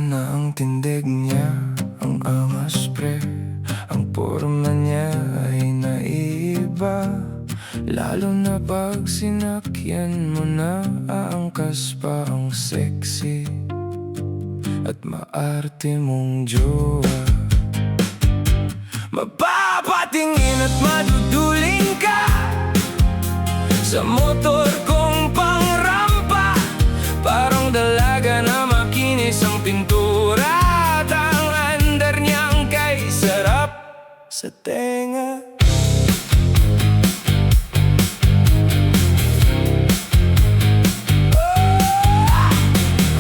na ang tindig niya, ang angas pre. Ang porma niya ay naiba, lalo na pag sinakyan mo na. Aangkas pa ang sexy at maarte mong jowa. Mapapatingin at maduduling ka sa motor kong pangrampa. Parang dalaga na makinis ang pintura, at ang andar niyang kay sarap sa tenga.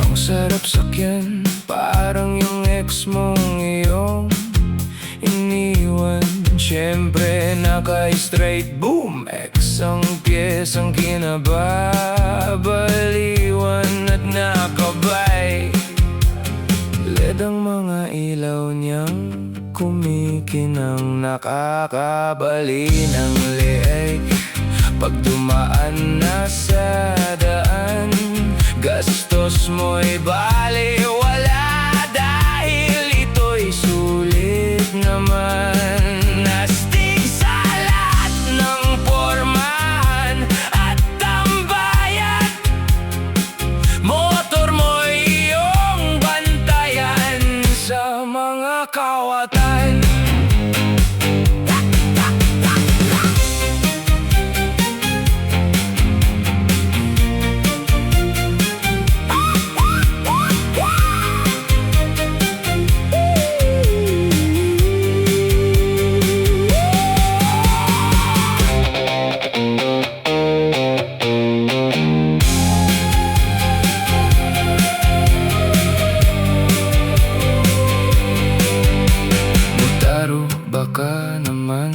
Ang sarap sakyan, parang yung ex mong iyong iniwan. Siyempre naka-straight boom, ex ang piyesang kinababaliwan at nakabay. LED ang mga ilaw niyang kumikinang, nakakabali ng leeg. Pag dumaan na sa daan, gastos mo'y baliwala, dahil ito'y sulit naman. Astig sa lahat ng pormahan at tambayan, motor mo'y iyong bantayan sa mga kawatan. Baka naman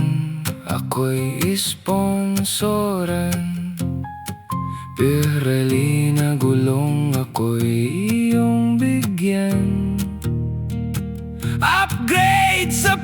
ako'y isponsoran, pirali na gulong ako'y iyong bigyan. Upgrade sa